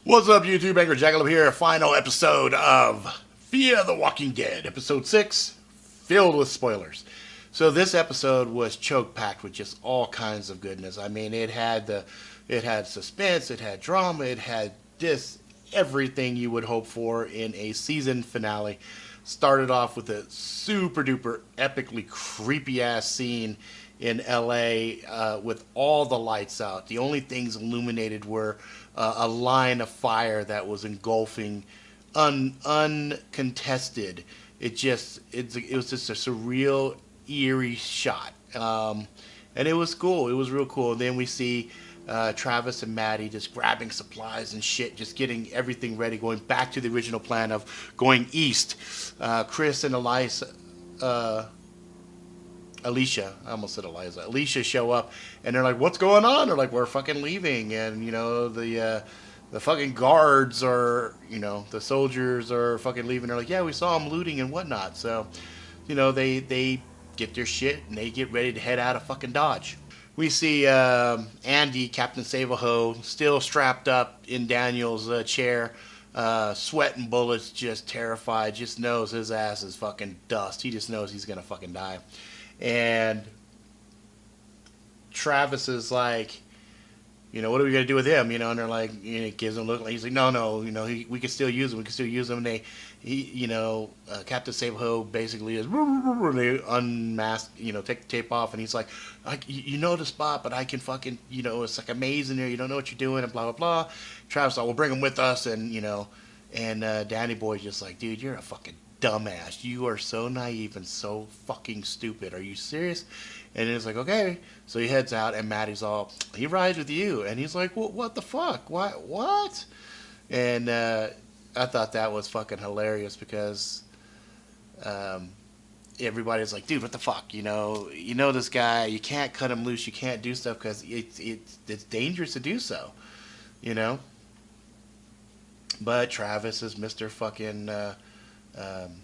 What's up, YouTube? Angry Jackalope here. Final episode of Fear the Walking Dead, episode 6, filled with spoilers. So this episode was choke packed with just all kinds of goodness. I mean, it had suspense, it had drama, it had just everything you would hope for in a season finale. Started off with a super duper epically creepy ass scene in LA with all the lights out. The only things illuminated were a line of fire that was engulfing, uncontested. It was just a surreal, eerie shot, and it was cool. It was real cool. And then we see Travis and Maddie just grabbing supplies and shit, just getting everything ready, going back to the original plan of going east. Chris and Eliza. Alicia, I almost said Eliza. Alicia show up, and they're like, "What's going on?" They're like, "We're fucking leaving," and the fucking guards are, the soldiers are fucking leaving. They're like, "Yeah, we saw them looting and whatnot." So, they get their shit and they get ready to head out of fucking Dodge. We see Andy, Captain Save-A-Ho, still strapped up in Daniel's chair, sweating bullets, just terrified. Just knows his ass is fucking dust. He just knows he's gonna fucking die. And Travis is like, what are we gonna do with him? And they're like, gives him a look. Like, he's like, no, no, we can still use him. We can still use him. And Captain Save-Ho basically is, they unmask, take the tape off, and he's like, you know the spot, but I can fucking, it's like a maze in there. You don't know what you're doing, and blah blah blah. Travis like, we'll bring him with us, and Danny Boy's just like, dude, you're a fucking dumbass. You are so naive and so fucking stupid. Are you serious? And it's like, okay. So he heads out, and Maddie's all, he rides with you. And he's like, well, what the fuck? What? And I thought that was fucking hilarious because um, everybody's like, dude, what the fuck? This guy, you can't cut him loose. You can't do stuff because it's dangerous to do so, you know? But Travis is Mr. fucking um,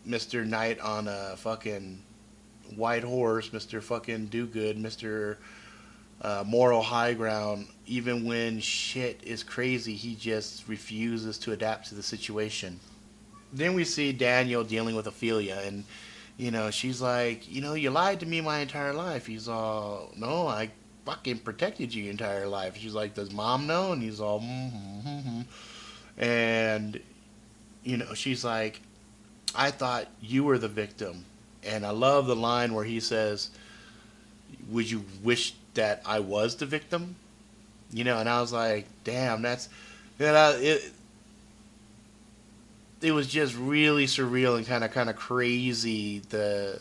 Mr. Knight on a fucking white horse, Mr. fucking do good, Mr. Moral high ground. Even when shit is crazy, he just refuses to adapt to the situation. Then we see Daniel dealing with Ophelia, and she's like, you lied to me my entire life. He's all, no, I fucking protected you your entire life. She's like, does mom know? And he's all, mm-hmm, mm-hmm. And she's like, I thought you were the victim. And I love the line where he says, would you wish that I was the victim? And I was like, damn, that's, it was just really surreal and kind of crazy, the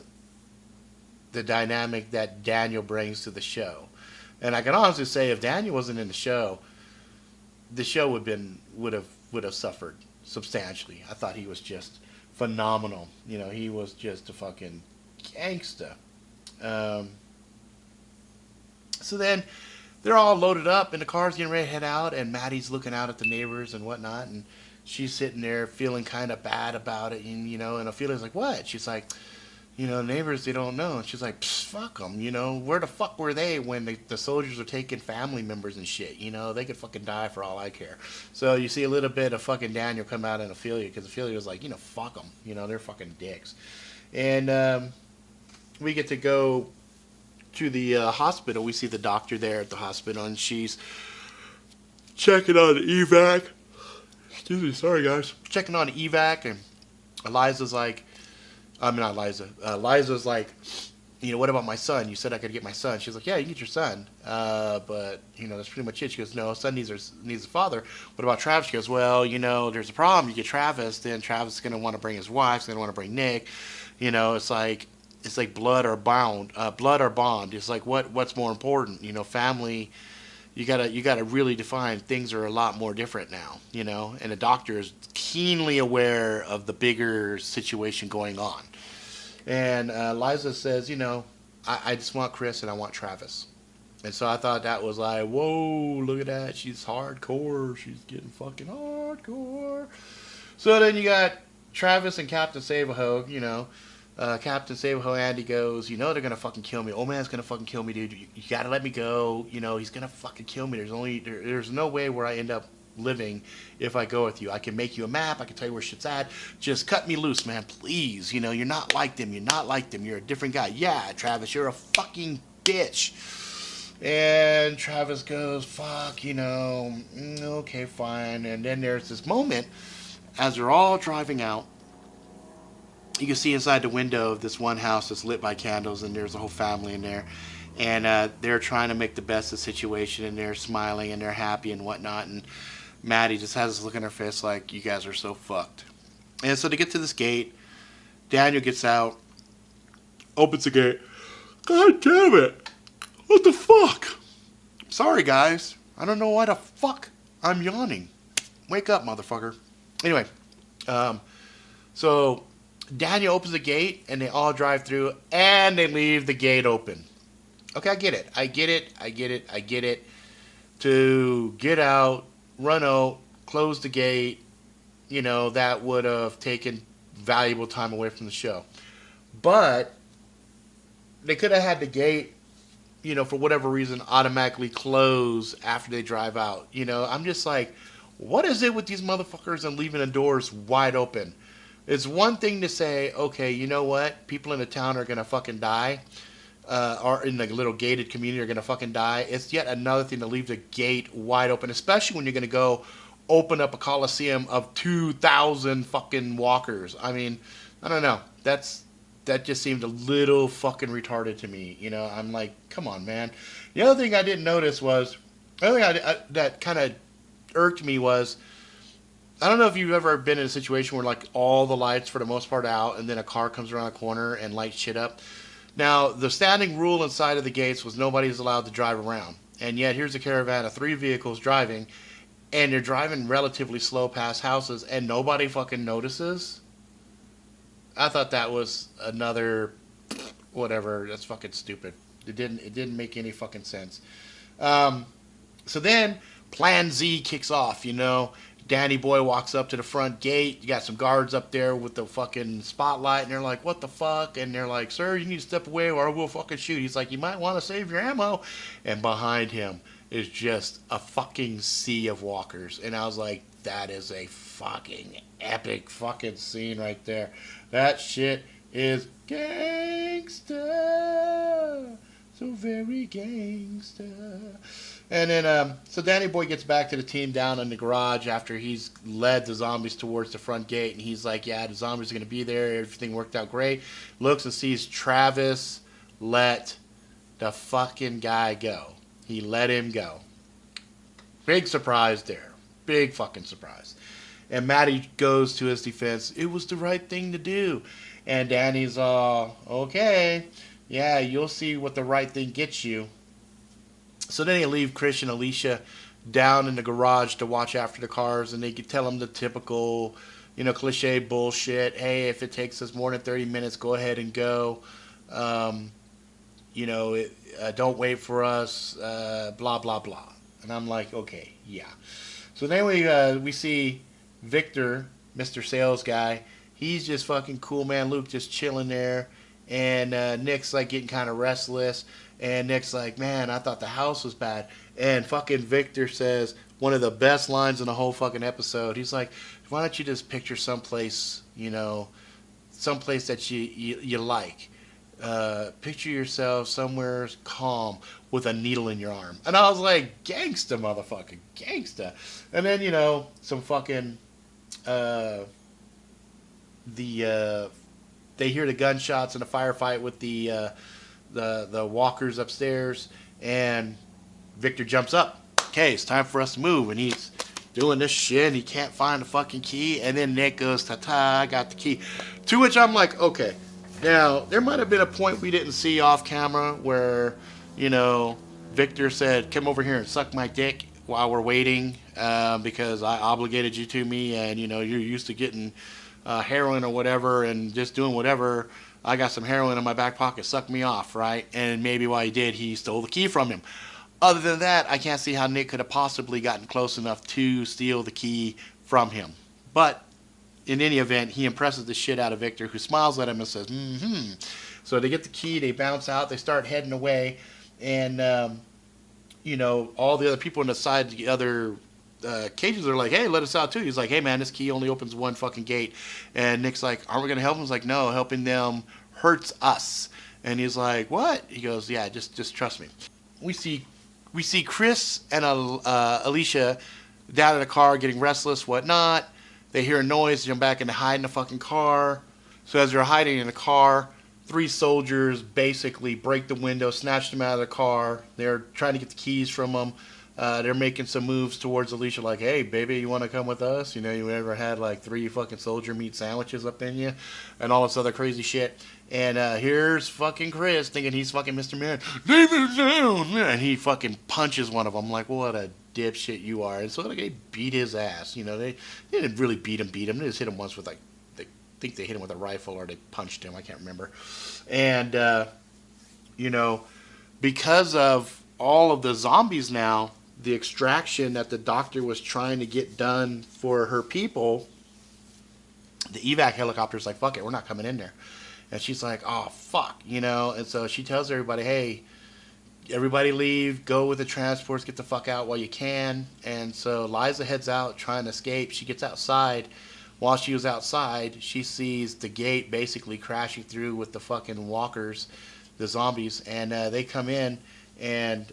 dynamic that Daniel brings to the show. And I can honestly say if Daniel wasn't in the show would have suffered substantially. I thought he was just phenomenal. He was just a fucking gangsta. Um, so then they're all loaded up, and the car's getting ready to head out, and Maddie's looking out at the neighbors and whatnot, and she's sitting there feeling kind of bad about it, and Ophelia's like, what? She's like, neighbors, they don't know. And she's like, fuck them, where the fuck were they when the soldiers were taking family members and shit? They could fucking die for all I care. So you see a little bit of fucking Daniel come out in Ophelia, because Ophelia was like, fuck them, they're fucking dicks. And we get to go to the hospital. We see the doctor there at the hospital, and she's checking on evac. Excuse me, sorry guys. Checking on evac, and Eliza's like, I mean, not Liza. Liza's like, what about my son? You said I could get my son. She's like, yeah, you can get your son. But, that's pretty much it. She goes, no, son needs a father. What about Travis? She goes, well, there's a problem. You get Travis, then Travis is going to want to bring his wife. He's going to want to bring Nick. It's like blood or bond. It's like, what's more important? Family. You gotta really define, things are a lot more different now, and the doctor is keenly aware of the bigger situation going on. And Liza says, I just want Chris and I want Travis. And so I thought that was like, whoa, look at that. She's hardcore. She's getting fucking hardcore. So then you got Travis and Captain Save-A-Ho, Captain Save-A-Ho Andy goes, they're gonna fucking kill me. Old man's gonna fucking kill me, dude. You gotta let me go. He's gonna fucking kill me. There's no way where I end up living if I go with you. I can make you a map. I can tell you where shit's at. Just cut me loose, man, please. You know, you're not like them. You're not like them. You're a different guy. Yeah, Travis, you're a fucking bitch. And Travis goes, fuck, you know, okay, fine. And then there's this moment as they're all driving out. You can see inside the window of this one house that's lit by candles, and there's a whole family in there. And they're trying to make the best of the situation, and they're smiling, and they're happy and whatnot. And Maddie just has this look on her face like, you guys are so fucked. And so they get to this gate. Daniel gets out, opens the gate. God damn it. What the fuck? Sorry, guys. I don't know why the fuck I'm yawning. Wake up, motherfucker. Anyway, so Daniel opens the gate, and they all drive through, and they leave the gate open. Okay, I get it. To get out, run out, close the gate, you know, that would have taken valuable time away from the show. But they could have had the gate, you know, for whatever reason, automatically close after they drive out. You know, I'm just like, what is it with these motherfuckers and leaving the doors wide open? It's one thing to say, okay, you know what? People in the town are going to fucking die. Or in the little gated community are going to fucking die. It's yet another thing to leave the gate wide open, especially when you're going to go open up a coliseum of 2,000 fucking walkers. I mean, I don't know. That just seemed a little fucking retarded to me. You know, I'm like, come on, man. The other thing I didn't notice was, the other thing that kind of irked me was, I don't know if you've ever been in a situation where like all the lights for the most part out, and then a car comes around a corner and lights shit up. Now, the standing rule inside of the gates was nobody's allowed to drive around. And yet, here's a caravan of 3 vehicles driving, and they're driving relatively slow past houses, and nobody fucking notices. I thought that was another, whatever, that's fucking stupid. It didn't make any fucking sense. So then, Plan Z kicks off, you know. Danny Boy walks up to the front gate. You got some guards up there with the fucking spotlight, and they're like, what the fuck? And they're like, sir, you need to step away or we'll fucking shoot. He's like, you might want to save your ammo. And behind him is just a fucking sea of walkers. And I was like, that is a fucking epic fucking scene right there. That shit is gangsta. So very gangsta. And then, so Danny Boy gets back to the team down in the garage after he's led the zombies towards the front gate. And he's like, yeah, the zombies are going to be there. Everything worked out great. Looks and sees Travis let the fucking guy go. He let him go. Big surprise there. Big fucking surprise. And Maddie goes to his defense. It was the right thing to do. And Danny's okay. Yeah, you'll see what the right thing gets you. So then they leave Chris and Alicia down in the garage to watch after the cars, and they could tell them the typical, you know, cliche bullshit. Hey, if it takes us more than 30 minutes, go ahead and go. You know, don't wait for us, blah, blah, blah. And I'm like, okay, yeah. So then we see Victor, Mr. Sales Guy. He's just fucking cool, man. Luke just chilling there. And Nick's like getting kind of restless. And Nick's like, man, I thought the house was bad. And fucking Victor says one of the best lines in the whole fucking episode. He's like, why don't you just picture someplace, you know, someplace that you like. Picture yourself somewhere calm with a needle in your arm. And I was like, gangsta, motherfucker, gangsta. And then, you know, some fucking, they hear the gunshots in a firefight with the walkers upstairs, and Victor jumps up. Okay, it's time for us to move, and he's doing this shit, and he can't find the fucking key, and then Nick goes, ta-ta, I got the key. To which I'm like, okay, now, there might have been a point we didn't see off camera where, you know, Victor said, come over here and suck my dick while we're waiting, because I obligated you to me, and, you know, you're used to getting heroin or whatever, and just doing whatever. I got some heroin in my back pocket, suck me off, right? And maybe while he did, he stole the key from him. Other than that, I can't see how Nick could have possibly gotten close enough to steal the key from him. But in any event, he impresses the shit out of Victor, who smiles at him and says, mm-hmm. So they get the key, they bounce out, they start heading away, and, you know, all the other people on the side, the other cages are like, hey, let us out too. He's like, hey man, this key only opens one fucking gate. And Nick's like, aren't we gonna help him? He's like, no, helping them hurts us. And he's like, what? He goes, yeah, just trust me. We see Chris and Alicia down in the car getting restless, whatnot. They hear a noise, jump back and hide in the fucking car. So as they're hiding in the car, 3 soldiers basically break the window, snatch them out of the car. They're trying to get the keys from them. They're making some moves towards Alicia, like, hey, baby, you want to come with us? You know, you ever had like 3 fucking soldier meat sandwiches up in you? And all this other crazy shit. And here's fucking Chris thinking he's fucking Mr. Man. Leave it down! And he fucking punches one of them. Like, what a dipshit you are. And so they beat his ass. You know, they didn't really beat him. They just hit him once with like, they think they hit him with a rifle or they punched him. I can't remember. And, you know, because of all of the zombies now, the extraction that the doctor was trying to get done for her people, the evac helicopter's like, fuck it, we're not coming in there. And she's like, oh, fuck, you know. And so she tells everybody, hey, everybody leave, go with the transports, get the fuck out while you can. And so Liza heads out trying to escape. She gets outside. While she was outside, she sees the gate basically crashing through with the fucking walkers, the zombies. And they come in, and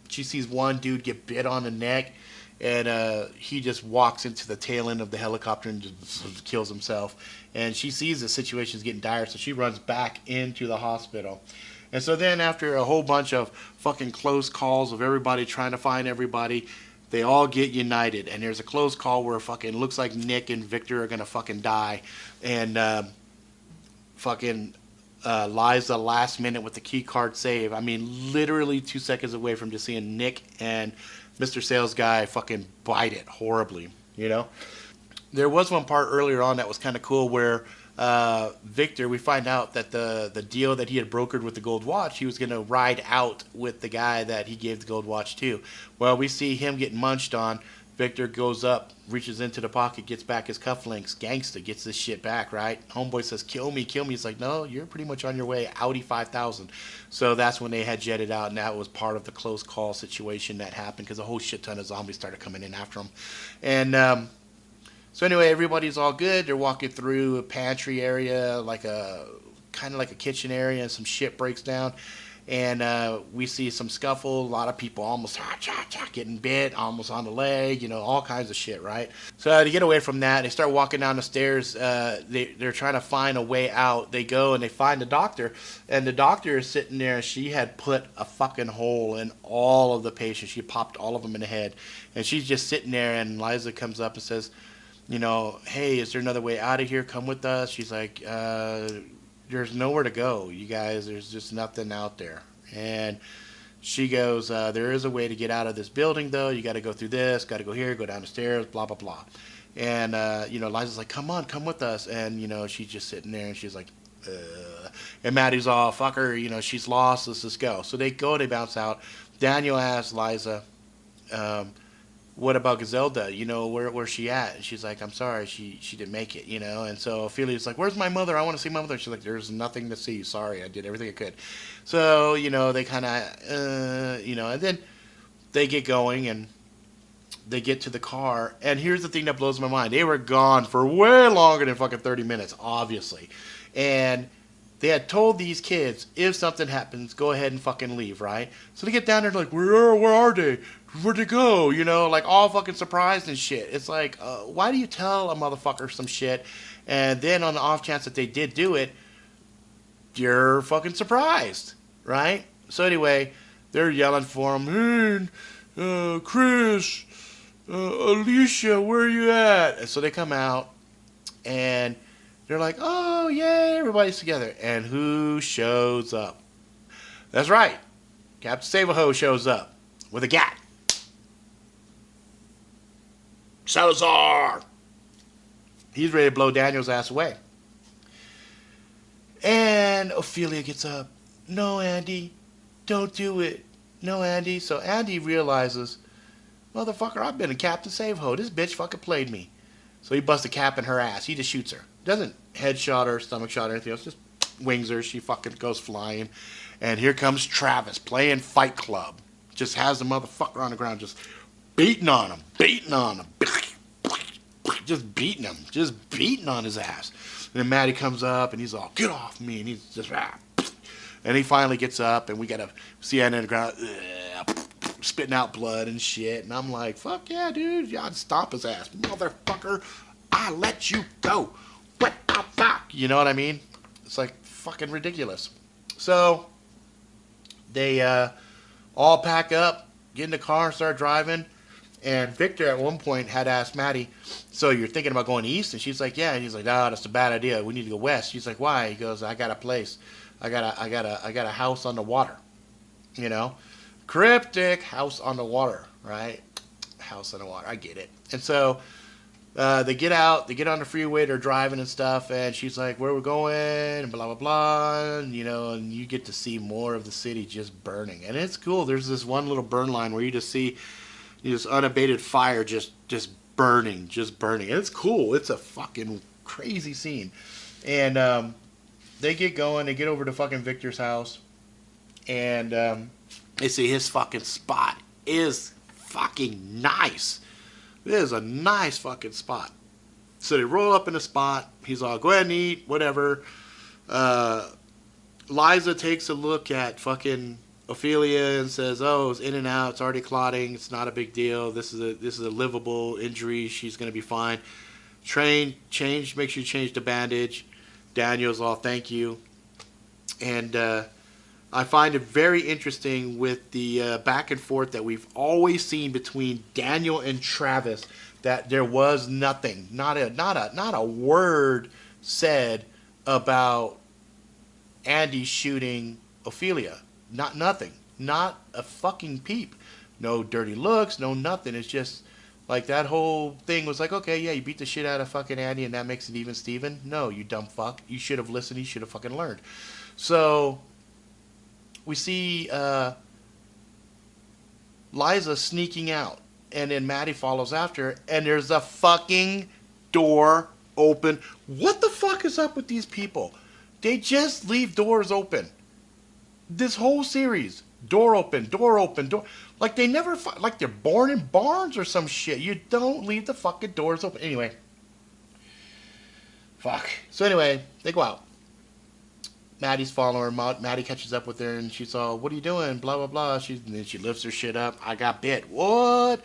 she sees one dude get bit on the neck, and he just walks into the tail end of the helicopter and just kills himself. And she sees the situation's getting dire, so she runs back into the hospital. And so then after a whole bunch of fucking close calls of everybody trying to find everybody, they all get united. And there's a close call where fucking looks like Nick and Victor are going to fucking die. And fucking Liza last minute with the key card save. I mean, literally 2 seconds away from just seeing Nick and Mr. Sales Guy fucking bite it horribly, you know? There was one part earlier on that was kind of cool where Victor, we find out that the deal that he had brokered with the gold watch, he was going to ride out with the guy that he gave the gold watch to. Well, we see him getting munched on. Victor goes up, reaches into the pocket, gets back his cufflinks. Gangsta gets this shit back, right? Homeboy says, kill me, kill me. He's like, no, you're pretty much on your way. Audi 5000. So that's when they had jetted out, and that was part of the close call situation that happened because a whole shit ton of zombies started coming in after him. And so anyway, everybody's all good. They're walking through a pantry area, like a kind of like a kitchen area, and some shit breaks down. And we see some scuffle, a lot of people almost getting bit, almost on the leg, you know, all kinds of shit, right? So to get away from that, they start walking down the stairs. They're trying to find a way out. They go and they find the doctor, and the doctor is sitting there. She had put a fucking hole in all of the patients. She popped all of them in the head, and she's just sitting there, and Liza comes up and says, you know, hey, is there another way out of here? Come with us. She's like, there's nowhere to go, you guys. There's just nothing out there. And she goes, there is a way to get out of this building, though. You got to go through this, got to go here, go down the stairs, blah, blah, blah. And, you know, Liza's like, come on, come with us. And, you know, she's just sitting there, and she's like, and Maddie's all, fuck her, you know, she's lost, let's just go. So they go, they bounce out. Daniel asks Liza, what about Gazelda? You know, where's she at? And she's like, I'm sorry, she didn't make it, you know. And so Ophelia's like, where's my mother? I want to see my mother. She's like, there's nothing to see. Sorry, I did everything I could. So, you know, they kind of, you know, and then they get going and they get to the car. And here's the thing that blows my mind. They were gone for way longer than fucking 30 minutes, obviously. And they had told these kids, if something happens, go ahead and fucking leave, right? So they get down there like, where are they? Where'd they go? You know, like all fucking surprised and shit. It's like, why do you tell a motherfucker some shit, and then on the off chance that they did do it, you're fucking surprised, right? So anyway, they're yelling for him, hey, Chris, Alicia, where are you at? And so they come out, and they're like, oh, yay, everybody's together. And who shows up? That's right. Captain Save-A-Ho shows up with a gat. Salazar! He's ready to blow Daniel's ass away. And Ophelia gets up. No, Andy. Don't do it. No, Andy. So Andy realizes, motherfucker, I've been a Captain Save-A-Ho. This bitch fucking played me. So he busts a cap in her ass. He just shoots her. Doesn't headshot her, stomach shot, or anything else. Just wings her. She fucking goes flying. And here comes Travis playing Fight Club. Just has the motherfucker on the ground. Just beating on him, just beating on his ass. And then Maddie comes up and he's all, get off me, and he's just, and he finally gets up, and we got to see Anna in the ground, spitting out blood and shit. And I'm like, fuck yeah, dude, I'd stomp his ass, motherfucker. I let you go. What the fuck? You know what I mean? It's like fucking ridiculous. So they all pack up, get in the car, and start driving. And Victor at one point had asked Maddie, so you're thinking about going east? And she's like, yeah. And he's like, no, that's a bad idea. We need to go west. She's like, why? He goes, I got a place. I got a house on the water. You know? Cryptic, house on the water, right? House on the water. I get it. And so they get out, they get on the freeway, they're driving and stuff, and she's like, where we're going, and blah, blah, blah, and, you know, and you get to see more of the city just burning. And it's cool. There's this one little burn line where you just see this unabated fire just burning. And it's cool. It's a fucking crazy scene. And they get going, they get over to fucking Victor's house, and they see his fucking spot is fucking nice. It is a nice fucking spot. So they roll up in the spot. He's all, go ahead and eat, whatever. Liza takes a look at fucking Ophelia and says, oh, it's in and out. It's already clotting. It's not a big deal. This is a livable injury. She's going to be fine. Make sure you change the bandage. Daniel's all, thank you. And I find it very interesting with the back and forth that we've always seen between Daniel and Travis, that there was nothing, not a word said about Andy shooting Ophelia. Nothing. Not a fucking peep. No dirty looks, no nothing. It's just like that whole thing was like, okay, yeah, you beat the shit out of fucking Andy and that makes it even Steven. No, you dumb fuck. You should have listened. You should have fucking learned. So we see Liza sneaking out, and then Maddie follows after, and there's a fucking door open. What the fuck is up with these people? They just leave doors open. This whole series, door open. Like they never, like they're born in barns or some shit. You don't leave the fucking doors open. Anyway. Fuck. So anyway, they go out. Maddie's following her. Maddie catches up with her, and she's all, what are you doing? Blah, blah, blah. Then she lifts her shit up. I got bit. What?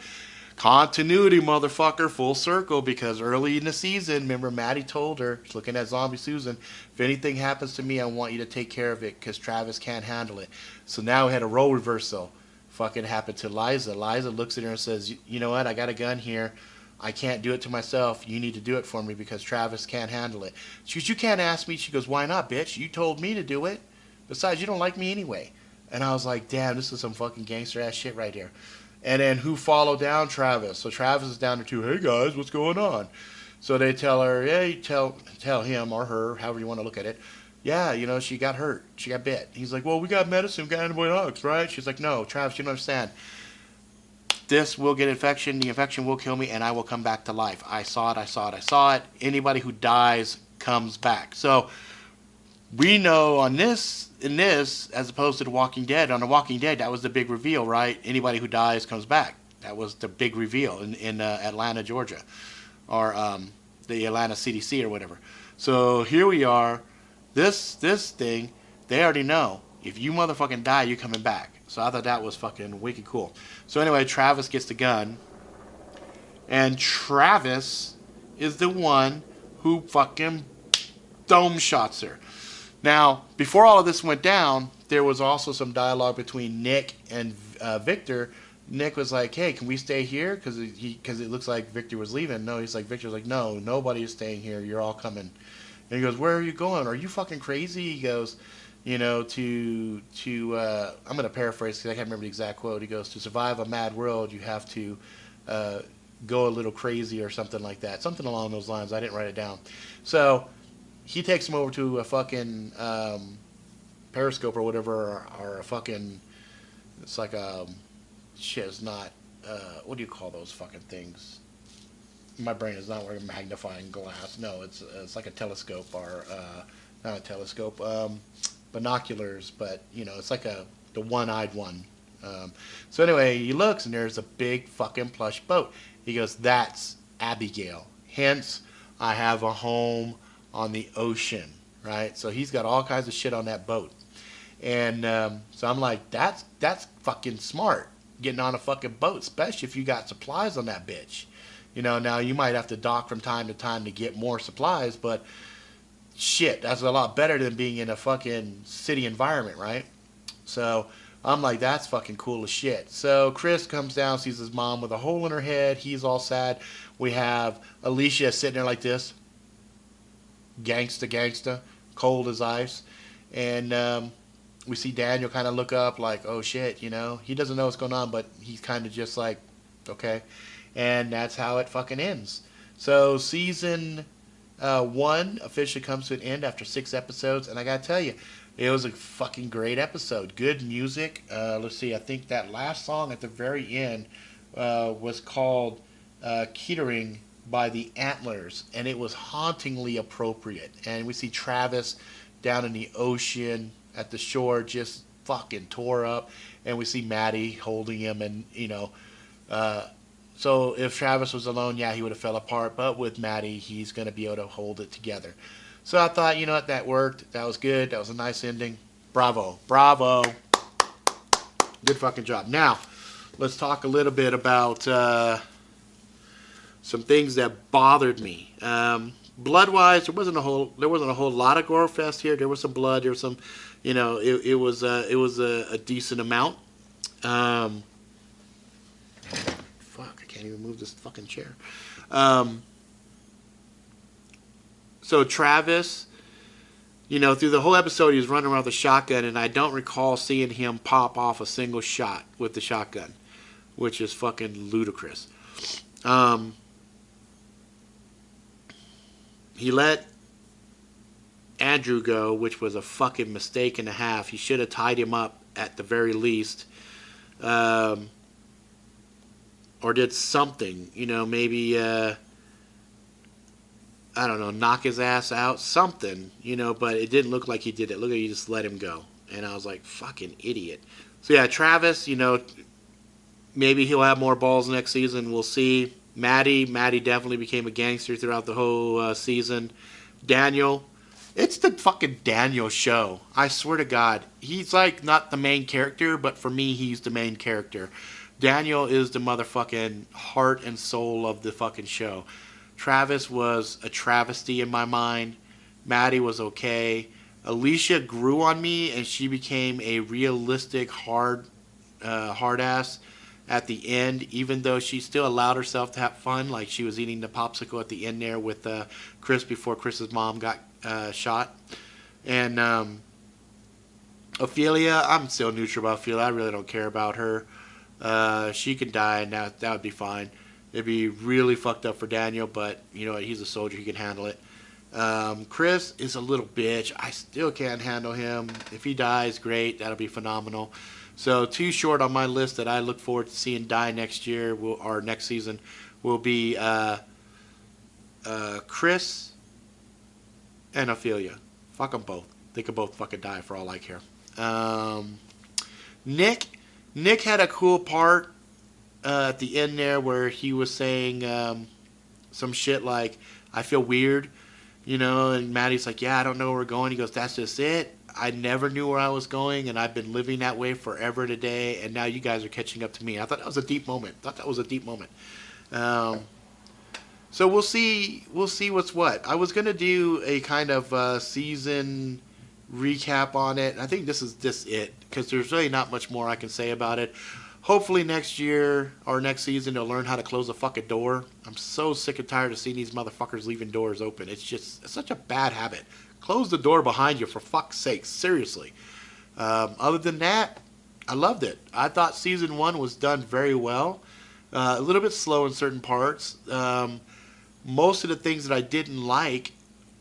Continuity, motherfucker. Full circle, because early in the season, remember, Maddie told her, she's looking at Zombie Susan, if anything happens to me, I want you to take care of it, because Travis can't handle it. So now we had a role reversal. Fucking happened to Liza. Liza looks at her and says, you know what? I got a gun here. I can't do it to myself. You need to do it for me because Travis can't handle it. She goes, you can't ask me. She goes, why not, bitch? You told me to do it. Besides, you don't like me anyway. And I was like, damn, this is some fucking gangster ass shit right here. And then who followed down Travis? So Travis is down there too. Hey guys, what's going on? So they tell her, hey, tell him or her, however you want to look at it. Yeah, you know, she got hurt. She got bit. He's like, well, we got medicine, we got antibiotics, right? She's like, no, Travis, you don't understand. This will get infection. The infection will kill me, and I will come back to life. I saw it. Anybody who dies comes back. So we know in this, as opposed to The Walking Dead, on The Walking Dead, that was the big reveal, right? Anybody who dies comes back. That was the big reveal in Atlanta, Georgia, or the Atlanta CDC or whatever. So here we are. This thing, they already know. If you motherfucking die, you're coming back. So I thought that was fucking wicked cool. So anyway, Travis gets the gun. And Travis is the one who fucking dome shots her. Now, before all of this went down, there was also some dialogue between Nick and Victor. Nick was like, hey, can we stay here? Because it looks like Victor was leaving. No, Victor's like, no, nobody is staying here. You're all coming. And he goes, where are you going? Are you fucking crazy? He goes, you know, I'm going to paraphrase because I can't remember the exact quote. He goes, to survive a mad world, you have to go a little crazy or something like that. Something along those lines. I didn't write it down. So he takes him over to a fucking Periscope or whatever, or a fucking, it's like a, shit, it's not, what do you call those fucking things? My brain is not like a magnifying glass. No, it's like a telescope or, not a telescope, binoculars, but, you know, it's like the one-eyed one. So anyway, he looks and there's a big fucking plush boat. He goes, "That's Abigail. Hence, I have a home on the ocean." Right? So he's got all kinds of shit on that boat. And so I'm like, that's fucking smart, getting on a fucking boat, especially if you got supplies on that bitch. Now you might have to dock from time to time to get more supplies, but shit, that's a lot better than being in a fucking city environment, right? So I'm like, that's fucking cool as shit. So Chris comes down, sees his mom with a hole in her head. He's all sad. We have Alicia sitting there like this, gangsta, cold as ice. And we see Daniel kind of look up like, oh shit, he doesn't know what's going on, but he's kind of just like, okay. And that's how it fucking ends. So season one officially comes to an end after 6 episodes, and I gotta tell you, it was a fucking great episode. Good music. Let's see, I think that last song at the very end was called Kettering by the Antlers, and it was hauntingly appropriate. And we see Travis down in the ocean at the shore just fucking tore up, and we see Maddie holding him, and so if Travis was alone, yeah, he would have fell apart, but with Maddie, he's going to be able to hold it together. So I thought, you know what, that worked. That was good. That was a nice ending. Bravo. Good fucking job. Now, let's talk a little bit about some things that bothered me. Blood-wise, there wasn't a whole lot of gore fest here. There was some blood. There was some, it was a decent amount. Fuck, I can't even move this fucking chair. So Travis, through the whole episode, he was running around with a shotgun, and I don't recall seeing him pop off a single shot with the shotgun, which is fucking ludicrous. He let Andrew go, which was a fucking mistake and a half. He should have tied him up at the very least. Or did something, maybe, I don't know, knock his ass out, something, but it didn't look like he did it. Look like he just let him go. And I was like, fucking idiot. So yeah, Travis, maybe he'll have more balls next season. We'll see. Maddie definitely became a gangster throughout the whole season. Daniel, it's the fucking Daniel show. I swear to God. He's like not the main character, but for me, he's the main character. Daniel is the motherfucking heart and soul of the fucking show. Travis was a travesty in my mind. Maddie was okay. Alicia grew on me, and she became a realistic hard ass at the end, even though she still allowed herself to have fun, like she was eating the popsicle at the end there with Chris before Chris's mom got shot. And Ophelia, I'm still neutral about Ophelia. I really don't care about her. She can die, and that would be fine. It'd be really fucked up for Daniel, but he's a soldier. He can handle it. Chris is a little bitch. I still can't handle him. If he dies, great. That'll be phenomenal. So too short on my list that I look forward to seeing die next year or next season will be Chris and Ophelia. Fuck them both. They could both fucking die for all I care. Nick had a cool part at the end there where he was saying some shit like, I feel weird, and Maddie's like, yeah, I don't know where we're going. He goes, that's just it. I never knew where I was going, and I've been living that way forever today, and now you guys are catching up to me. I thought that was a deep moment. So we'll see what's what. I was going to do a kind of season recap on it. I think this is just it, because there's really not much more I can say about it. Hopefully next year or next season they'll learn how to close a fucking door. I'm so sick and tired of seeing these motherfuckers leaving doors open. It's such a bad habit. Close the door behind you, for fuck's sake. Seriously. Other than that, I loved it. I thought season 1 was done very well. A little bit slow in certain parts. Most of the things that I didn't like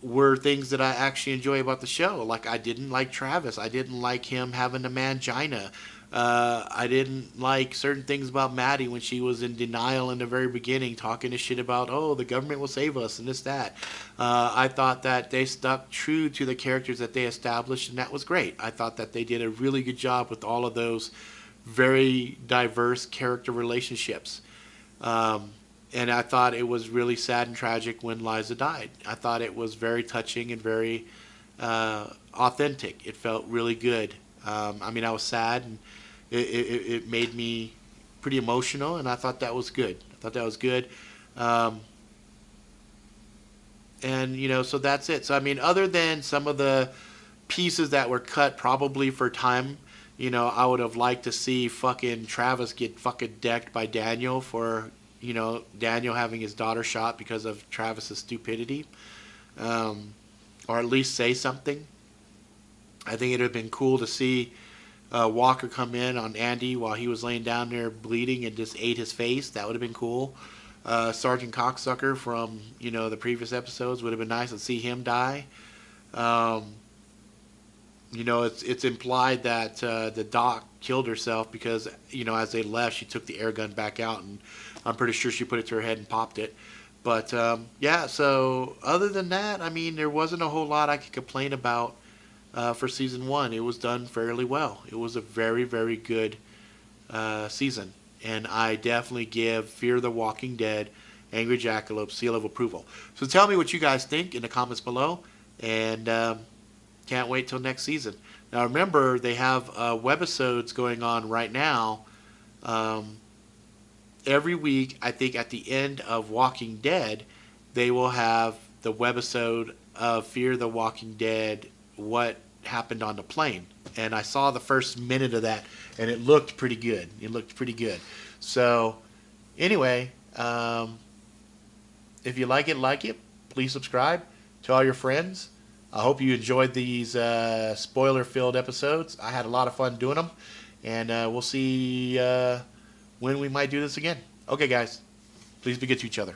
were things that I actually enjoy about the show. Like, I didn't like Travis. I didn't like him having a mangina. I didn't like certain things about Maddie when she was in denial in the very beginning, talking to shit about, oh, the government will save us and this, that. I thought that they stuck true to the characters that they established, and that was great. I thought that they did a really good job with all of those very diverse character relationships. And I thought it was really sad and tragic when Liza died. I thought it was very touching and very authentic. It felt really good. I mean, I was sad, and it made me pretty emotional, and I thought that was good. I thought that was good. Um, and, so that's it. So, I mean, other than some of the pieces that were cut probably for time, I would have liked to see fucking Travis get fucking decked by Daniel for, Daniel having his daughter shot because of Travis's stupidity. Or at least say something. I think it would have been cool to see Walker come in on Andy while he was laying down there bleeding and just ate his face. That would have been cool. Sergeant Cocksucker from the previous episodes would have been nice to see him die. Um, it's implied that the doc killed herself because as they left, she took the air gun back out, and I'm pretty sure she put it to her head and popped it. But yeah, so other than that, I mean, there wasn't a whole lot I could complain about for season one. It was done fairly well. It was a very, very good season. And I definitely give Fear the Walking Dead Angry Jackalope seal of approval. So tell me what you guys think in the comments below. And can't wait till next season. Now remember, they have webisodes going on right now. Every week, I think at the end of Walking Dead, they will have the webisode of Fear the Walking Dead, what happened on the plane. And I saw the first minute of that, and it looked pretty good. It looked pretty good. So, anyway, if you like it, please subscribe. Tell all your friends. I hope you enjoyed these spoiler-filled episodes. I had a lot of fun doing them. And we'll see when we might do this again. Okay, guys. Please be good to each other.